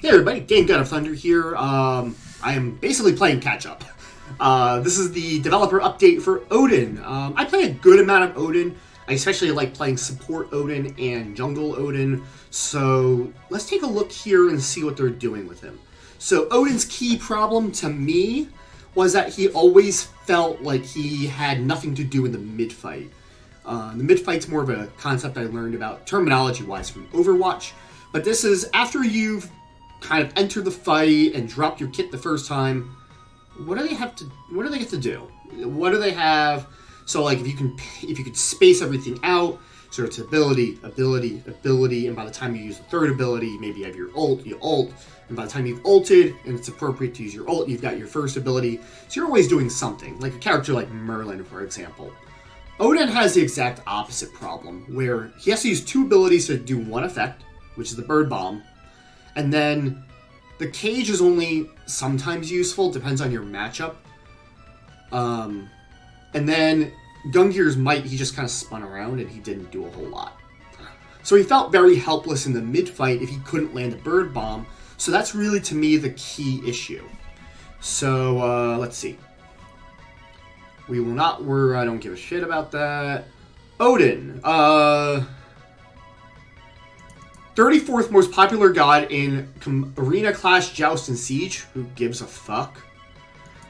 Hey everybody, Game God of Thunder here. I am basically playing catch-up. This is the developer update for Odin. I play a good amount of Odin. I especially like playing support Odin and jungle Odin. So let's take a look here and see what they're doing with him. So Odin's key problem to me was that he always felt like he had nothing to do in the mid-fight. The mid-fight's more of a concept I learned about terminology-wise from Overwatch. But this is after you've kind of enter the fight and drop your kit the first time. What do they get to do? What do they have? So like if you could space everything out, so it's ability, and by the time you use the third ability, maybe you have your ult, you ult, and by the time you've ulted and it's appropriate to use your ult, you've got your first ability. So you're always doing something, like a character like Merlin, for example. Odin has the exact opposite problem, where he has to use two abilities to do one effect, which is the bird bomb. And then the cage is only sometimes useful, depends on your matchup. And then Gungir's Might, he just kind of spun around and he didn't do a whole lot. So he felt very helpless in the mid-fight if he couldn't land a bird bomb. So that's really, to me, the key issue. So, let's see. I don't give a shit about that. Odin, 34th most popular god in Arena, Clash, Joust, and Siege. Who gives a fuck?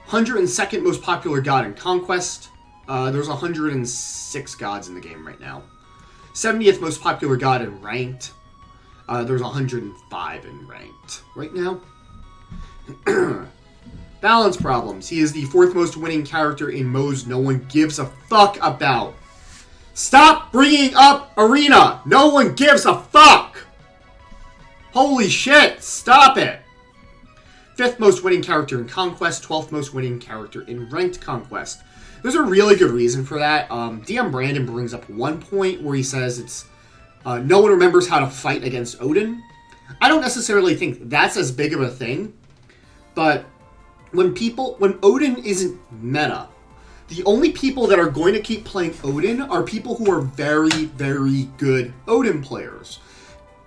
102nd most popular god in Conquest. There's 106 gods in the game right now. 70th most popular god in Ranked. There's 105 in Ranked right now. Balance problems. He is the 4th most winning character in modes no one gives a fuck about. Stop bringing up Arena! No one gives a fuck! Holy shit, stop it! 5th most winning character in Conquest, 12th most winning character in Ranked Conquest. There's a really good reason for that. DM Brandon brings up one point where he says it's no one remembers how to fight against Odin. I don't necessarily think that's as big of a thing, but when Odin isn't meta, the only people that are going to keep playing Odin are people who are very, very good Odin players.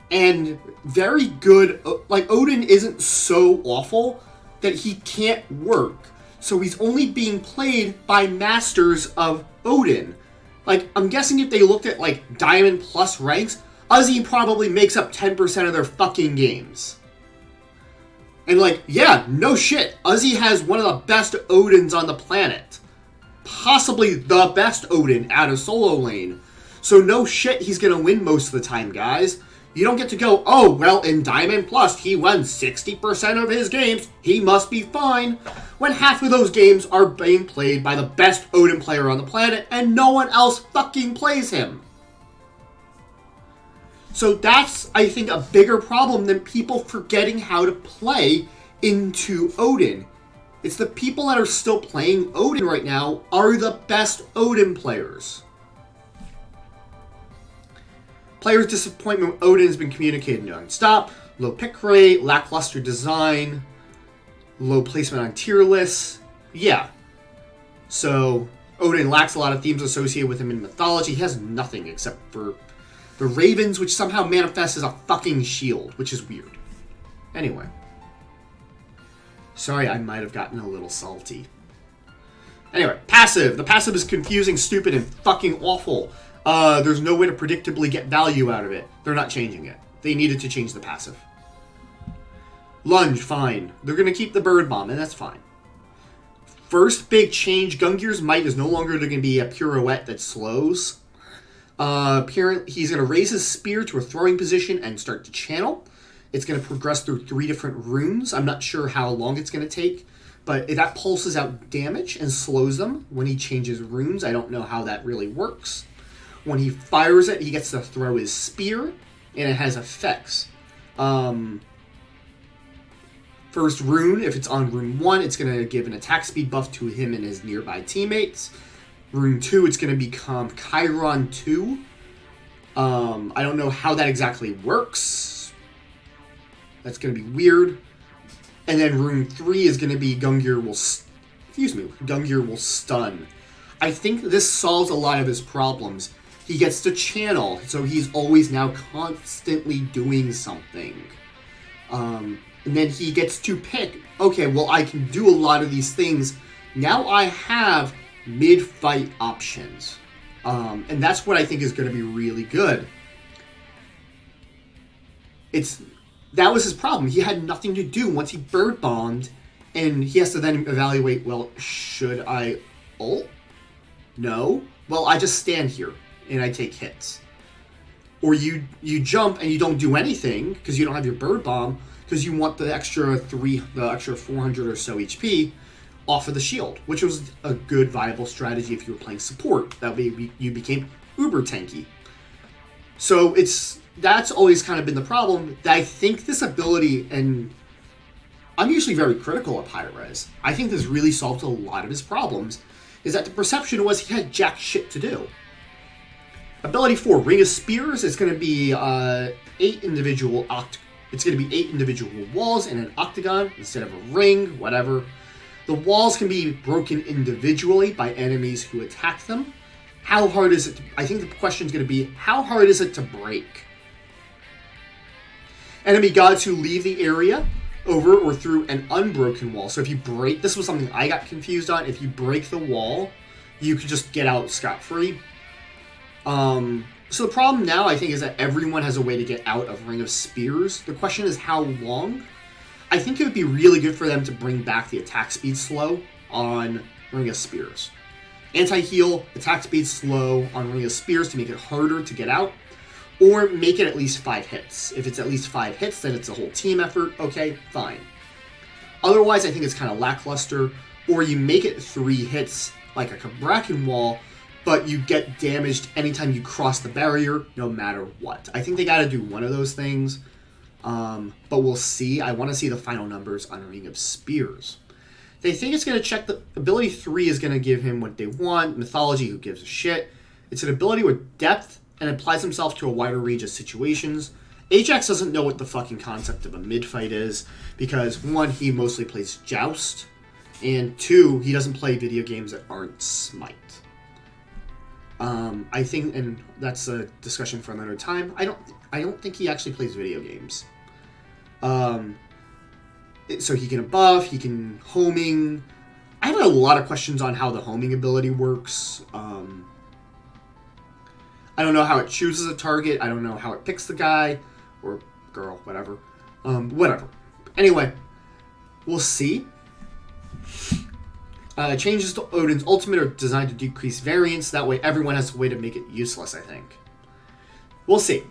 And very good, like Odin isn't so awful that he can't work. So he's only being played by masters of Odin. Like, I'm guessing if they looked at like Diamond Plus ranks, Uzi probably makes up 10% of their fucking games. And like, yeah, no shit, Uzi has one of the best Odins on the planet. Possibly the best Odin out of solo lane. So no shit, he's gonna win most of the time, guys. You don't get to go, oh, well, in Diamond Plus, he won 60% of his games. He must be fine. When half of those games are being played by the best Odin player on the planet, and no one else fucking plays him. So that's, I think, a bigger problem than people forgetting how to play into Odin. It's the people that are still playing Odin right now are the best Odin players. Players' disappointment with Odin has been communicated non-stop. Low pick rate, lackluster design, low placement on tier lists. Yeah. So, Odin lacks a lot of themes associated with him in mythology. He has nothing except for the ravens, which somehow manifests as a fucking shield, which is weird. Anyway. Sorry, I might have gotten a little salty. Anyway, passive. The passive is confusing, stupid, and fucking awful. There's no way to predictably get value out of it. They're not changing it. They needed to change the passive. Lunge, fine. They're going to keep the bird bomb, and that's fine. First big change, Gungir's Might is no longer going to be a pirouette that slows. He's going to raise his spear to a throwing position and start to channel. It's going to progress through 3 different runes. I'm not sure how long it's going to take, but that pulses out damage and slows them when he changes runes. I don't know how that really works. When he fires it, he gets to throw his spear, and it has effects. First rune, if it's on rune 1, it's going to give an attack speed buff to him and his nearby teammates. Rune 2, it's going to become Chiron 2. I don't know how that exactly works. That's going to be weird. And then rune 3 is going to be Gungir will stun. I think this solves a lot of his problems. He gets to channel, so he's always now constantly doing something. And then he gets to pick, okay, well, I can do a lot of these things. Now I have mid-fight options. And that's what I think is going to be really good. That was his problem. He had nothing to do once he bird bombed, and he has to then evaluate, well, should I ult? No. Well, I just stand here, and I take hits. Or you jump and you don't do anything because you don't have your bird bomb because you want the extra 400 or so HP off of the shield, which was a good viable strategy if you were playing support. That way you became uber tanky. So that's always kind of been the problem. I think this ability, and I'm usually very critical of High-Res, I think this really solved a lot of his problems, is that the perception was he had jack shit to do. Ability 4, Ring of Spears, is going to be 8 individual walls in an octagon instead of a ring, whatever. The walls can be broken individually by enemies who attack them. How hard is it I think the question is going to be, how hard is it to break? Enemy gods who leave the area over or through an unbroken wall. So if you break, this was something I got confused on, if you break the wall, you could just get out scot-free. So the problem now, I think, is that everyone has a way to get out of Ring of Spears. The question is how long? I think it would be really good for them to bring back the attack speed slow on Ring of Spears. Anti-heal, attack speed slow on Ring of Spears to make it harder to get out, or make it at least 5 hits. If it's at least 5 hits, then it's a whole team effort. Okay, fine. Otherwise, I think it's kind of lackluster, or you make it 3 hits like a Bracken wall, but you get damaged anytime you cross the barrier, no matter what. I think they got to do one of those things, but we'll see. I want to see the final numbers on Ring of Spears. They think it's going to check the ability 3 is going to give him what they want. Mythology, who gives a shit? It's an ability with depth and applies himself to a wider range of situations. Ajax doesn't know what the fucking concept of a mid-fight is because, 1, he mostly plays Joust, and 2, he doesn't play video games that aren't Smite. I think, and that's a discussion for another time, I don't think he actually plays video games. So he can buff, he can homing. I have a lot of questions on how the homing ability works. I don't know how it chooses a target. I don't know how it picks the guy or girl, whatever. Whatever. Anyway, we'll see. Changes to Odin's ultimate are designed to decrease variance. That way everyone has a way to make it useless, I think. We'll see.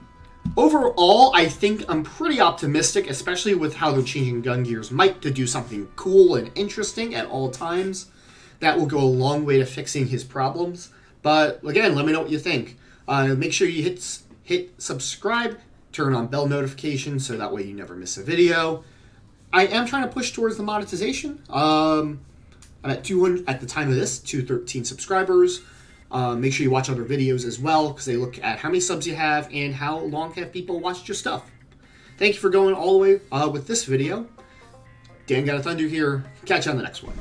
Overall, I think I'm pretty optimistic, especially with how they're changing Gungear's might to do something cool and interesting at all times. That will go a long way to fixing his problems. But again, let me know what you think. Make sure you hit subscribe, turn on bell notifications so that way you never miss a video. I am trying to push towards the monetization. I'm at 200 at the time of this, 213 subscribers. Make sure you watch other videos as well because they look at how many subs you have and how long have people watched your stuff. Thank you for going all the way with this video. Dan Got a Thunder here. Catch you on the next one.